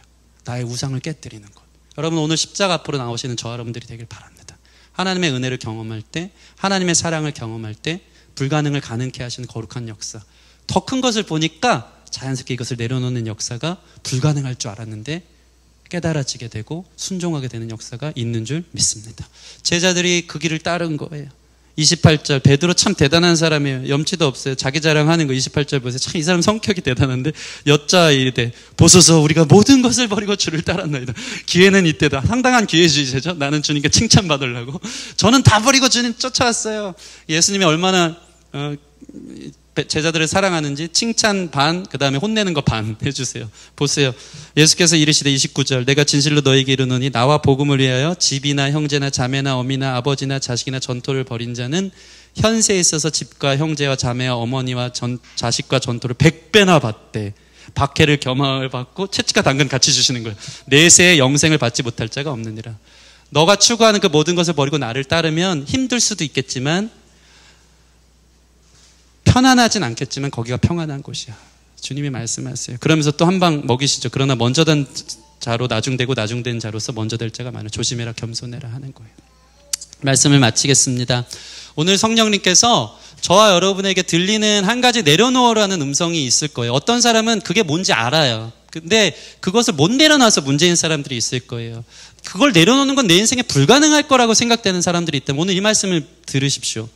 나의 우상을 깨트리는 것. 여러분 오늘 십자가 앞으로 나오시는 저와 여러분들이 되길 바랍니다. 하나님의 은혜를 경험할 때, 하나님의 사랑을 경험할 때 불가능을 가능케 하시는 거룩한 역사. 더 큰 것을 보니까 자연스럽게 이것을 내려놓는 역사가 불가능할 줄 알았는데 깨달아지게 되고 순종하게 되는 역사가 있는 줄 믿습니다. 제자들이 그 길을 따른 거예요. 28절, 베드로 참 대단한 사람이에요. 염치도 없어요. 자기 자랑하는 거 28절 보세요. 참 이 사람 성격이 대단한데 여자 이르되 보소서 우리가 모든 것을 버리고 주를 따랐나이다. 기회는 이때다. 상당한 기회주의자죠. 나는 주님께 칭찬받으려고. 저는 다 버리고 주님 쫓아왔어요. 예수님이 얼마나 제자들을 사랑하는지 칭찬 반, 그 다음에 혼내는 거 반 해주세요. 보세요. 예수께서 이르시되 29절 내가 진실로 너에게 이르노니 나와 복음을 위하여 집이나 형제나 자매나 어미나 아버지나 자식이나 전토를 벌인 자는 현세에 있어서 집과 형제와 자매와 어머니와 자식과 전토를 100배나 받대. 박해를 겸함을 받고 채찍과 당근 같이 주시는 거예요. 내세의 영생을 받지 못할 자가 없느니라. 너가 추구하는 그 모든 것을 버리고 나를 따르면 힘들 수도 있겠지만 편안하진 않겠지만 거기가 평안한 곳이야. 주님이 말씀하세요. 그러면서 또 한 방 먹이시죠. 그러나 먼저 된 자로 나중되고 나중된 자로서 먼저 될 자가 많아. 조심해라 겸손해라 하는 거예요. 말씀을 마치겠습니다. 오늘 성령님께서 저와 여러분에게 들리는 한 가지 내려놓으라는 음성이 있을 거예요. 어떤 사람은 그게 뭔지 알아요. 근데 그것을 못 내려놔서 문제인 사람들이 있을 거예요. 그걸 내려놓는 건 내 인생에 불가능할 거라고 생각되는 사람들이 있다면 오늘 이 말씀을 들으십시오.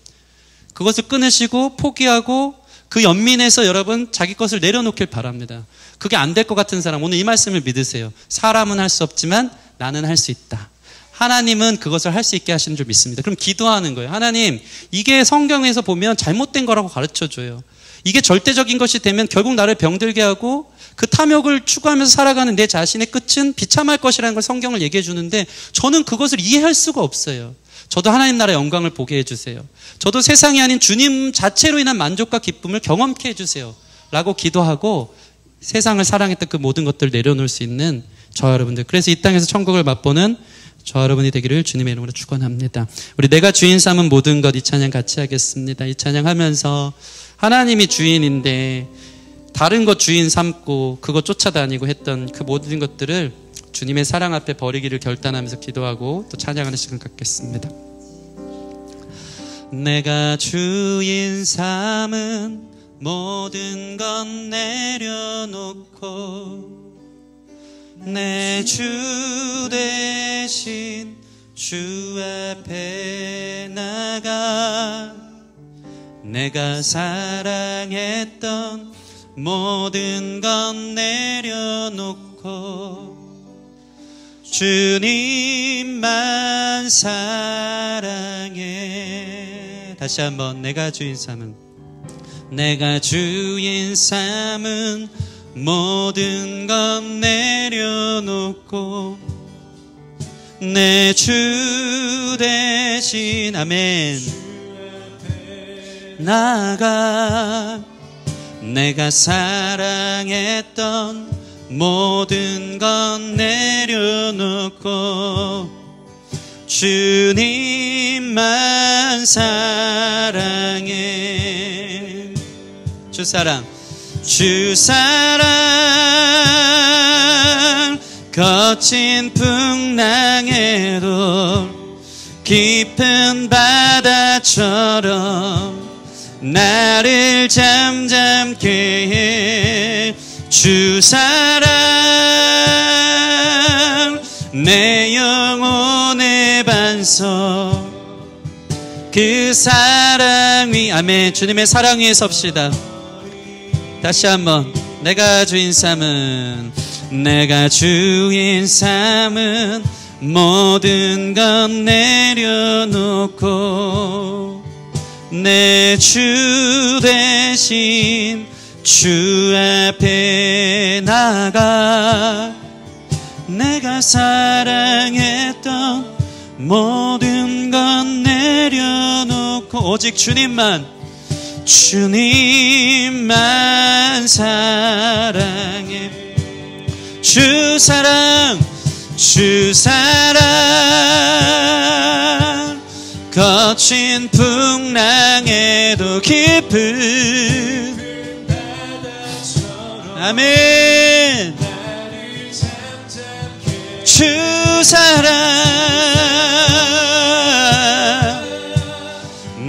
그것을 끊으시고 포기하고 그 연민에서 여러분 자기 것을 내려놓길 바랍니다. 그게 안 될 것 같은 사람 오늘 이 말씀을 믿으세요. 사람은 할 수 없지만 나는 할 수 있다. 하나님은 그것을 할 수 있게 하시는 줄 믿습니다. 그럼 기도하는 거예요. 하나님, 이게 성경에서 보면 잘못된 거라고 가르쳐줘요. 이게 절대적인 것이 되면 결국 나를 병들게 하고 그 탐욕을 추구하면서 살아가는 내 자신의 끝은 비참할 것이라는 걸 성경을 얘기해 주는데 저는 그것을 이해할 수가 없어요. 저도 하나님 나라의 영광을 보게 해주세요. 저도 세상이 아닌 주님 자체로 인한 만족과 기쁨을 경험케 해주세요. 라고 기도하고 세상을 사랑했던 그 모든 것들을 내려놓을 수 있는 저와 여러분들. 그래서 이 땅에서 천국을 맛보는 저와 여러분이 되기를 주님의 이름으로 축원합니다. 우리 내가 주인 삼은 모든 것 이 찬양 같이 하겠습니다. 이 찬양 하면서 하나님이 주인인데 다른 것 주인 삼고 그거 쫓아다니고 했던 그 모든 것들을 주님의 사랑 앞에 버리기를 결단하면서 기도하고 또 찬양하는 시간 갖겠습니다. 내가 주인 삼은 모든 것 내려놓고 내 주 대신 주 앞에 나가 내가 사랑했던 모든 것 내려놓고 주님만 사랑해. 다시 한번 내가 주인 삼은 모든 것 내려놓고 내 주 대신 아멘 나가 내가 사랑했던 모든 것 내려놓고 주님만 사랑해. 주사랑. 주사랑 거친 풍랑에도 깊은 바다처럼 나를 잠잠케 해. 주사랑 내 영혼의 반석. 그 사랑 위. 아멘. 주님의 사랑 위에 섭시다. 다시 한번. 내가 주인 삼은, 내가 주인 삼은 모든 건 내려놓고 내 주 대신 주 앞에 나가. 내가 사랑했던 모든 건 내려놓고 오직 주님만, 주님만 사랑해. 주사랑, 주사랑 거친 풍랑에도 깊은 아멘. 주사랑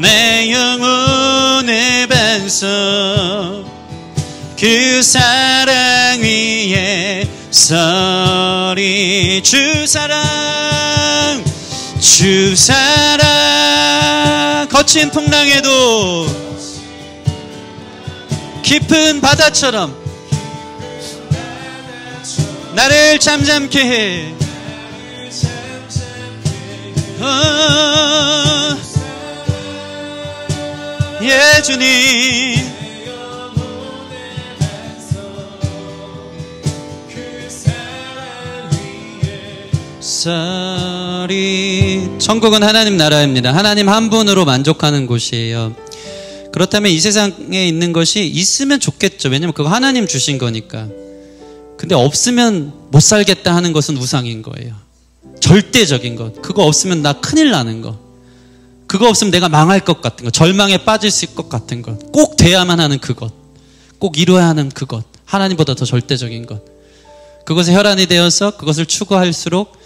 내 영혼의 반석. 그 사랑 위에 서리. 주사랑, 주사랑 거친 풍랑에도 깊은 바다처럼 나를 잠잠케 해. 예 주님. 천국은 하나님 나라입니다. 하나님 한 분으로 만족하는 곳이에요. 그렇다면 이 세상에 있는 것이 있으면 좋겠죠. 왜냐면 그거 하나님 주신 거니까. 근데 없으면 못 살겠다 하는 것은 우상인 거예요. 절대적인 것. 그거 없으면 나 큰일 나는 것. 그거 없으면 내가 망할 것 같은 것. 절망에 빠질 수 있을 것 같은 것. 꼭 돼야만 하는 그것. 꼭 이루어야 하는 그것. 하나님보다 더 절대적인 것. 그것에 혈안이 되어서 그것을 추구할수록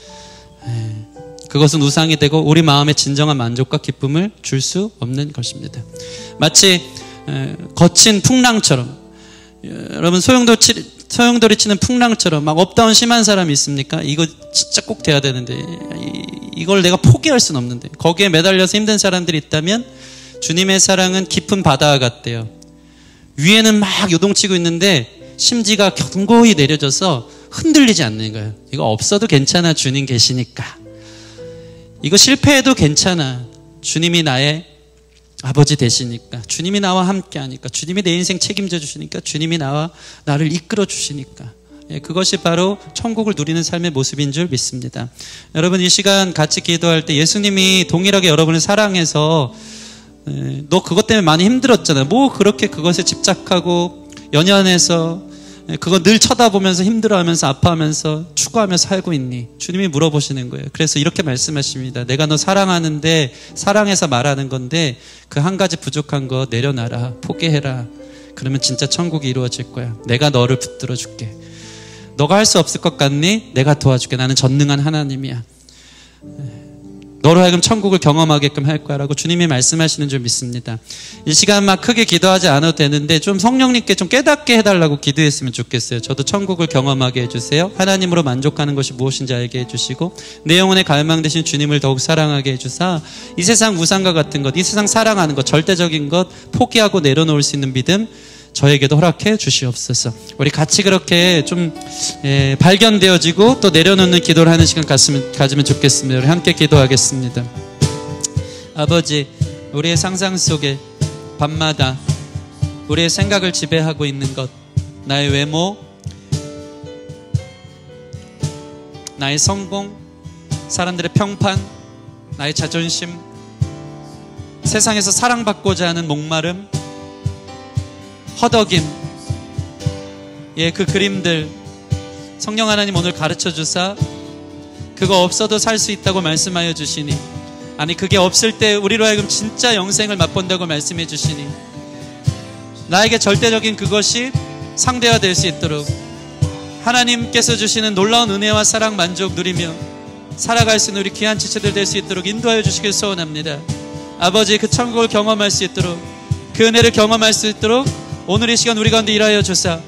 그것은 우상이 되고 우리 마음의 진정한 만족과 기쁨을 줄 수 없는 것입니다. 마치 거친 풍랑처럼, 여러분 소용돌이 치는 풍랑처럼 막 업다운 심한 사람이 있습니까? 이거 진짜 꼭 돼야 되는데 이걸 내가 포기할 수는 없는데, 거기에 매달려서 힘든 사람들이 있다면 주님의 사랑은 깊은 바다와 같대요. 위에는 막 요동치고 있는데 심지가 견고히 내려져서 흔들리지 않는 거예요. 이거 없어도 괜찮아, 주님 계시니까. 이거 실패해도 괜찮아, 주님이 나의 아버지 되시니까. 주님이 나와 함께 하니까. 주님이 내 인생 책임져 주시니까. 주님이 나를 이끌어 주시니까. 그것이 바로 천국을 누리는 삶의 모습인 줄 믿습니다. 여러분, 이 시간 같이 기도할 때 예수님이 동일하게 여러분을 사랑해서 너 그것 때문에 많이 힘들었잖아. 뭐 그렇게 그것에 집착하고 연연해서 그거 늘 쳐다보면서 힘들어하면서 아파하면서 추구하면서 살고 있니? 주님이 물어보시는 거예요. 그래서 이렇게 말씀하십니다. 내가 너 사랑하는데, 사랑해서 말하는 건데 그 한 가지 부족한 거 내려놔라. 포기해라. 그러면 진짜 천국이 이루어질 거야. 내가 너를 붙들어 줄게. 너가 할 수 없을 것 같니? 내가 도와줄게. 나는 전능한 하나님이야. 너로 하여금 천국을 경험하게끔 할 거야 라고 주님이 말씀하시는 줄 믿습니다. 이 시간 막 크게 기도하지 않아도 되는데 좀 성령님께 좀 깨닫게 해달라고 기도했으면 좋겠어요. 저도 천국을 경험하게 해주세요. 하나님으로 만족하는 것이 무엇인지 알게 해주시고 내 영혼의 갈망 되신 주님을 더욱 사랑하게 해주사 이 세상 우상과 같은 것, 이 세상 사랑하는 것, 절대적인 것 포기하고 내려놓을 수 있는 믿음 저에게도 허락해 주시옵소서. 우리 같이 그렇게 좀 발견되어지고 또 내려놓는 기도를 하는 시간 가지면 좋겠습니다. 우리 함께 기도하겠습니다. 아버지, 우리의 상상 속에 밤마다 우리의 생각을 지배하고 있는 것, 나의 외모, 나의 성공, 사람들의 평판, 나의 자존심, 세상에서 사랑받고자 하는 목마름, 허덕임, 그 그림들 성령 하나님 오늘 가르쳐 주사 그거 없어도 살 수 있다고 말씀하여 주시니, 아니 그게 없을 때 우리로 하여금 진짜 영생을 맛본다고 말씀해 주시니 나에게 절대적인 그것이 상대가 될 수 있도록 하나님께서 주시는 놀라운 은혜와 사랑 만족 누리며 살아갈 수 있는 우리 귀한 지체들 될 수 있도록 인도하여 주시길 소원합니다. 아버지, 그 천국을 경험할 수 있도록, 그 은혜를 경험할 수 있도록 오늘 이 시간 우리 가운데 일하여 주사,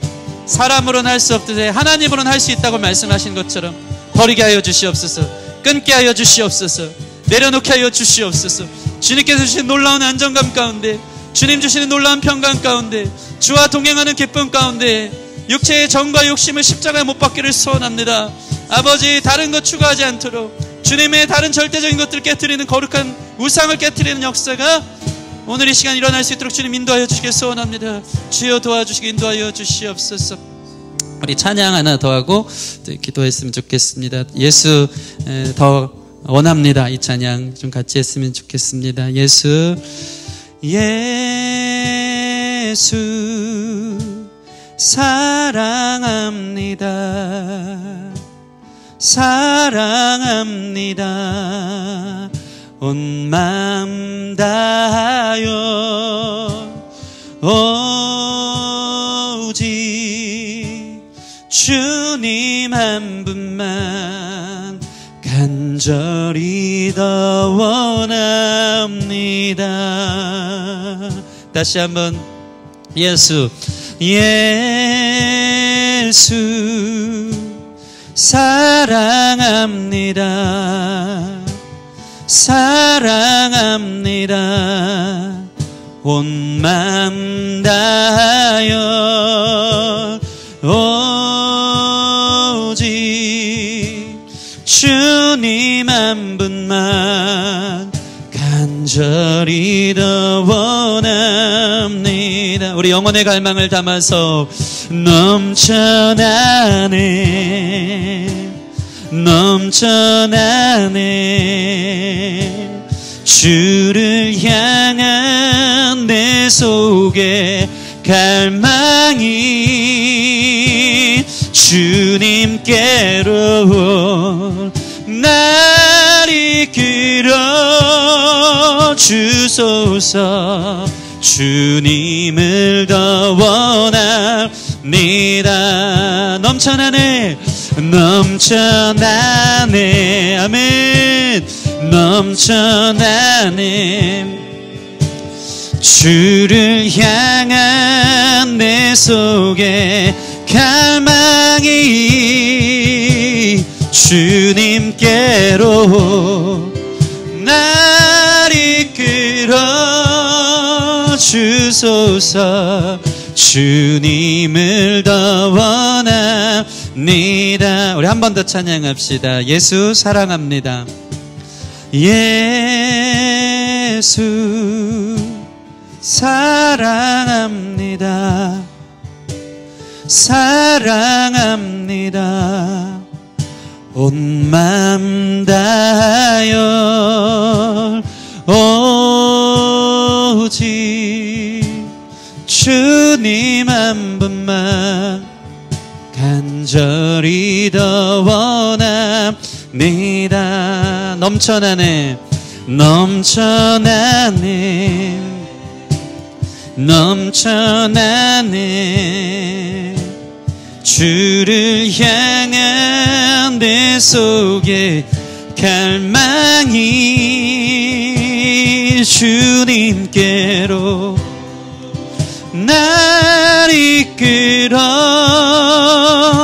사람으로는 할 수 없듯이 하나님으로는 할 수 있다고 말씀하신 것처럼 버리게 하여 주시옵소서, 끊게 하여 주시옵소서, 내려놓게 하여 주시옵소서. 주님께서 주신 놀라운 안정감 가운데, 주님 주시는 놀라운 평강 가운데, 주와 동행하는 기쁨 가운데 육체의 정과 욕심을 십자가에 못 박기를 소원합니다. 아버지, 다른 것 추구하지 않도록 주님의 다른 절대적인 것들을 깨트리는 거룩한 우상을 깨트리는 역사가 오늘 이 시간 일어날 수 있도록 주님 인도하여 주시길 소원합니다. 주여 도와주시기 인도하여 주시옵소서. 우리 찬양 하나 더 하고 기도했으면 좋겠습니다. 예수 더 원합니다. 이 찬양 좀 같이 했으면 좋겠습니다. 예수 사랑합니다. 사랑합니다. 온 마음 다하여 오직 주님 한 분만 간절히 더 원합니다. 다시 한번 예수 사랑합니다. 사랑합니다. 온 마음 다하여 오직 주님 한 분만 간절히 더 원합니다. 우리 영혼의 갈망을 담아서 넘쳐나네 주를 향한 내 속에 갈망이 주님께로 날 이끌어 주소서. 주님을 더 원합니다. 넘쳐나네 아멘. 넘쳐나네 주를 향한 내 속에 갈망이 주님께로 날 이끌어 주소서. 주님을 더 원합니다. 우리 한 번 더 찬양합시다. 예수 사랑합니다. 예수 사랑합니다. 사랑합니다. 온 마음 다하여 오직 주님 한 분만 간절히 더 원합니다. 넘쳐나네 주를 향한 내 속에 갈망이 주님께로 날 이끌어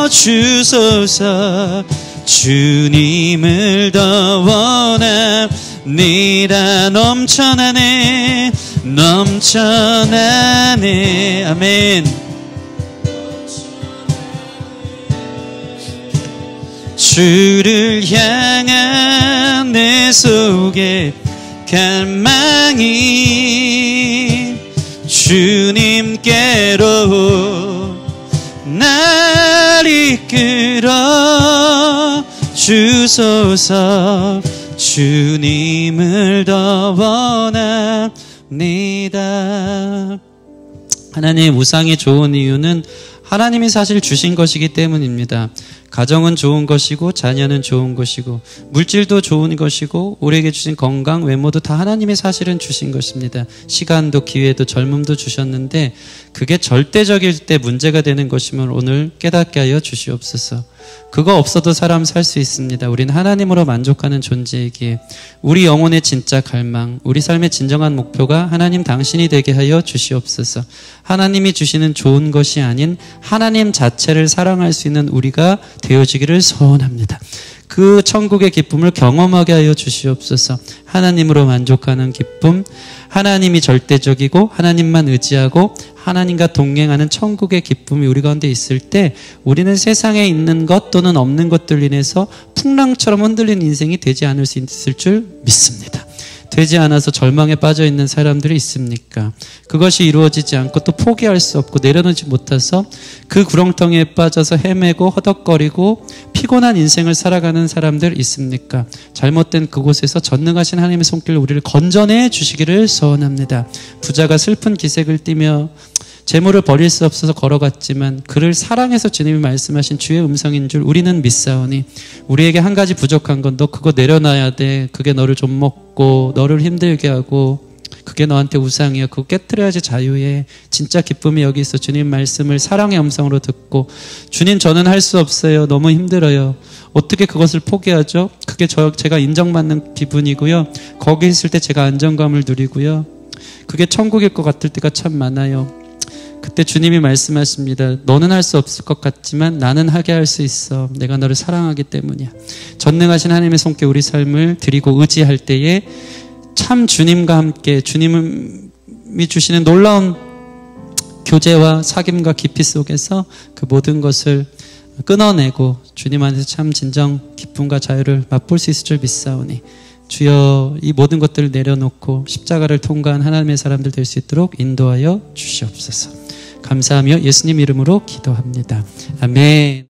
주소서. 주님을 더 원합니다. 넘쳐나네 아멘. 주를 향한 내 속에 갈망이 주님께로 날 이끌어 주소서. 주님을 더 원합니다. 하나님, 우상이 좋은 이유는 하나님이 사실 주신 것이기 때문입니다. 가정은 좋은 것이고 자녀는 좋은 것이고 물질도 좋은 것이고 우리에게 주신 건강, 외모도 다 하나님이 사실은 주신 것입니다. 시간도 기회도 젊음도 주셨는데 그게 절대적일 때 문제가 되는 것이면 오늘 깨닫게 하여 주시옵소서. 그거 없어도 사람 살 수 있습니다. 우리는 하나님으로 만족하는 존재이기에 우리 영혼의 진짜 갈망, 우리 삶의 진정한 목표가 하나님 당신이 되게 하여 주시옵소서. 하나님이 주시는 좋은 것이 아닌 하나님 자체를 사랑할 수 있는 우리가 되어지기를 소원합니다. 그 천국의 기쁨을 경험하게 하여 주시옵소서. 하나님으로 만족하는 기쁨, 하나님이 절대적이고 하나님만 의지하고 하나님과 동행하는 천국의 기쁨이 우리 가운데 있을 때 우리는 세상에 있는 것 또는 없는 것들로 인해서 풍랑처럼 흔들리는 인생이 되지 않을 수 있을 줄 믿습니다. 되지 않아서 절망에 빠져 있는 사람들이 있습니까? 그것이 이루어지지 않고 또 포기할 수 없고 내려놓지 못해서 그 구렁텅이에 빠져서 헤매고 허덕거리고 피곤한 인생을 살아가는 사람들 있습니까? 잘못된 그곳에서 전능하신 하나님의 손길로 우리를 건져내 주시기를 소원합니다. 부자가 슬픈 기색을 띠며 재물을 버릴 수 없어서 걸어갔지만 그를 사랑해서 주님이 말씀하신 주의 음성인 줄 우리는 믿사오니 우리에게 한 가지 부족한 건 너 그거 내려놔야 돼. 그게 너를 좀 먹고 너를 힘들게 하고 그게 너한테 우상이야. 그거 깨트려야지 자유해. 진짜 기쁨이 여기 있어. 주님 말씀을 사랑의 음성으로 듣고 주님 저는 할 수 없어요. 너무 힘들어요. 어떻게 그것을 포기하죠? 그게 제가 인정받는 기분이고요. 거기 있을 때 제가 안정감을 누리고요. 그게 천국일 것 같을 때가 참 많아요. 그때 주님이 말씀하십니다. 너는 할 수 없을 것 같지만 나는 하게 할 수 있어. 내가 너를 사랑하기 때문이야. 전능하신 하나님의 손께 우리 삶을 드리고 의지할 때에 참 주님과 함께 주님이 주시는 놀라운 교제와 사귐과 깊이 속에서 그 모든 것을 끊어내고 주님 안에서 참 진정 기쁨과 자유를 맛볼 수 있을 줄 믿사오니 주여 이 모든 것들을 내려놓고 십자가를 통과한 하나님의 사람들 될 수 있도록 인도하여 주시옵소서. 감사하며 예수님 이름으로 기도합니다. 아멘.